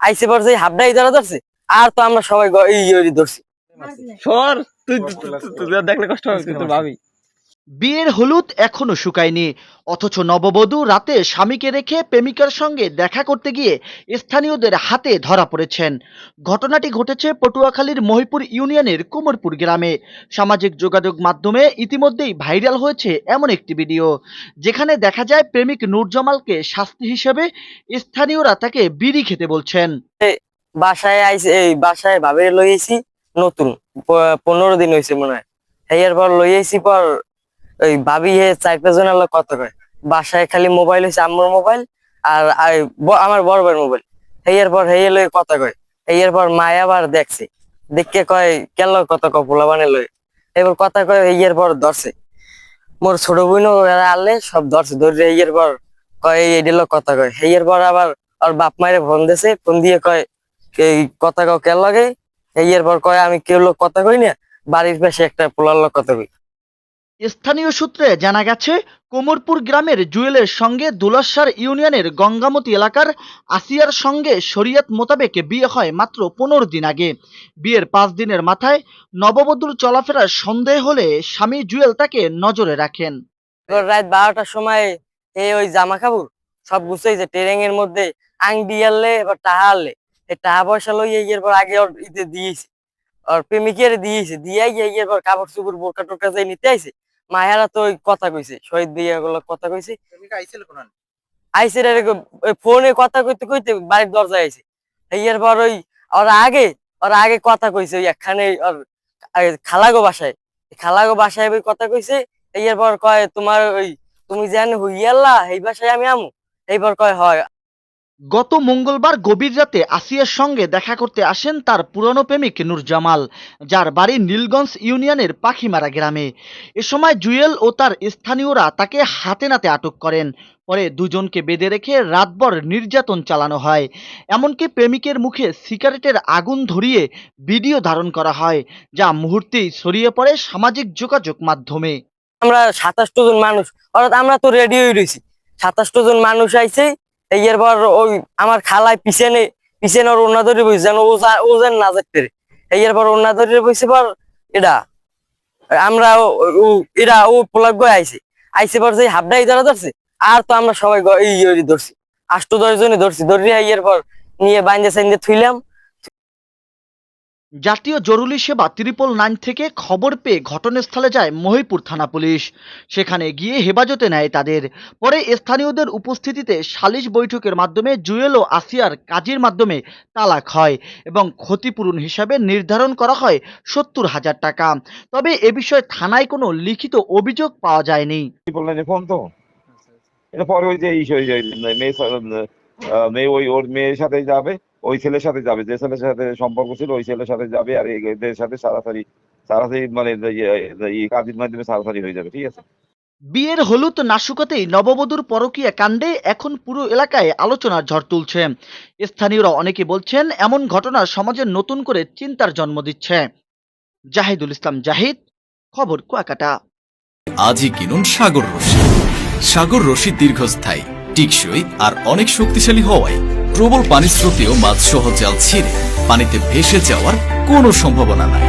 আইসে পর যে হাবডাই ধরা ধরছে আর তো আমরা সবাই ধরছি। সর তুই দেখলে কষ্ট হবে কিন্তু ভাবি। বিয়ের হলুদ এখনো শুকায়নি, অথচ নববধূ রাতে স্বামীকে রেখে প্রেমিকার সঙ্গে দেখা করতে গিয়ে স্থানীয়দের হাতে ধরা পড়েছেন। ঘটনাটি ঘটেছে পটুয়াখালীর মহিপুর ইউনিয়নের কুমোরপুর গ্রামে। সামাজিক যোগাযোগ মাধ্যমে ইতিমধ্যেই ভাইরাল হয়েছে এমন একটি ভিডিও, যেখানে দেখা যায় প্রেমিক নূরজামালকে শাস্তি হিসেবে স্থানীয়রা তাকে বিড়ি খেতে বলছেন। বাসায় আইসে, এই বাসায় ভাবে লইয়েছি নতুন 15 দিন হয়েছে মনে হয়। এর পর লইয়েছি পর ওই ভাবি 4-5 জনের লোক কথা কয়। বাসায় খালি মোবাইল হয়েছে আম্মুর মোবাইল আর আমার বড় ভাইয়ের মোবাইল। এর পর লই কথা কয়। এর পর মায় আবার দেখছে, দেখে কয় কেন কত কপলা বানে লই। এবার কথা কয়। এর পর ধরছে মোর ছোট বোন আনলে সব ধরছে, ধরে এর পর কয় এই দিল কথা কয়। এর পর আবার ওর বাপ মায়ের ফোন দিয়েছে, ফোন দিয়ে কয় এই কথা কও কেন লাগে। এর পর কয় আমি কেউ লোক কথা কই না, বাড়ির পাশে একটা পোলার লোক কথা কই। স্থানীয় সূত্রে জানা গেছে, কোমরপুর গ্রামের জুয়েলের সঙ্গে দুলাসার ইউনিয়নের গঙ্গামতি এলাকার আসিয়ার সঙ্গে শরিয়ত মোতাবেক বিয়ে হয় মাত্র 15 দিন আগে। বিয়ের 5 দিনের মাথায় নববধূর চলাফেরার সন্দেহ হলে স্বামী জুয়েল তাকে নজরে রাখেন। রাত 12টার সময় ওই জামা কাপড় সব গুছাইছে ট্রেনিং এর মধ্যে, আংটি আনলে এবার টাহা আনলে, এই টাকা পয়সা লই এর আগে ওর ইতে দিয়েছে, ওর প্রেমিকের দিয়েছে, দিয়ে এর পর কাপড় চুপড় বোরকা টোরকা যাই নিতে আইছে। মায়েরা তো ওই কথা কইছে, শহীদ বিয়ে গুলো কথা কইছে। আইসে ফোনে কথা কইতে কইতে বাড়ির দরজায় আইছে। এর পর ওরা আগে কথা কইছে ওই একখানে ওর খালাগো বাসায় কথা কইছে। এর পর কয় তোমার তুমি জানো হইয়াল্লা এই বাসায় আমি আমু। এইবার কয় হয়। গত মঙ্গলবার গভীর রাতে আসিয়ার সঙ্গে দেখা করতে আসেন তার পুরনো প্রেমিক নূরজামাল, যার বাড়ি নীলগঞ্জ ইউনিয়নের পাখিমারা গ্রামে। এ সময় জুয়েল ও তার স্থানীয়রা তাকে হাতে নাতে আটক করেন। পরে দুজনকে বেঁধে রেখে রাতভর নির্যাতন চালানো হয়। এমনকি প্রেমিকের মুখে সিগারেটের আগুন ধরিয়ে ভিডিও ধারণ করা হয়, যা মুহূর্তেই ছড়িয়ে পড়ে সামাজিক যোগাযোগ মাধ্যমে। আমরা 27 জন মানুষ, অর্থাৎ আমরা তো রেডি হয়ে রয়েছি। 27 জন মানুষ আইছে। এর পর ওই আমার খালায় পিছনে ওর ওনা ধরে বসে যেন ও যেন না যেতে। এর পর ওনা ধরে বসে পর এটা আমরা ও পোলাক গয়ে আইসে পর যে হাবডাই ধরা ধরছে আর তো আমরা সবাই ধরছি, 8-10 জনে ধরছি। ধরে এর পর নিয়ে বাইন্দে সাইন্দে থুইলাম। জাতীয় জরুরি সেবা 999 থেকে খবর পেয়ে ঘটনাস্থলে যায় মহিপুর থানা পুলিশ। সেখানে গিয়ে হেফাজতে নেয় তাদের। পরে স্থানীয়দের উপস্থিতিতে সালিশ বৈঠকের মাধ্যমে জুয়েল ও আসিয়ার কাজের মাধ্যমে তালাক হয় এবং ক্ষতিপূরণ হিসাবে নির্ধারণ করা হয় 70,000 টাকা। তবে এ বিষয়ে থানায় কোনো লিখিত অভিযোগ পাওয়া যায়নি। ফোন তো এটা পরে ওই যে মেয়ে ওর মেয়ের সাথে যাবে, ওই ছেলের সাথে যাবে, যে ছেলের সাথে সম্পর্ক ছিল ওই ছেলের সাথে যাবে, আর এদের সাথে সারাসারি মানে কাজের মাধ্যমে সারাসারি হয়ে যাবে। ঠিক আছে। বিয়ের হলুদ না শুকাতেই নববধূর পরকীয়া কাণ্ডে এখন পুরো এলাকায় আলোচনার ঝড় তুলছে। স্থানীয়রা অনেকে বলছেন এমন ঘটনা সমাজে নতুন করে চিন্তার জন্ম দিচ্ছে। জাহিদুল ইসলাম জাহিদ, খবর কুয়াকাটা। আজই কিনুন সাগর রশি। সাগর রশি দীর্ঘস্থায়ী, টিকসই আর অনেক শক্তিশালী হওয়ায় প্রবল পানিস্রোতেও মাছ সহ জাল ছিঁড়ে পানিতে ভেসে যাওয়ার কোনো সম্ভাবনা নাই।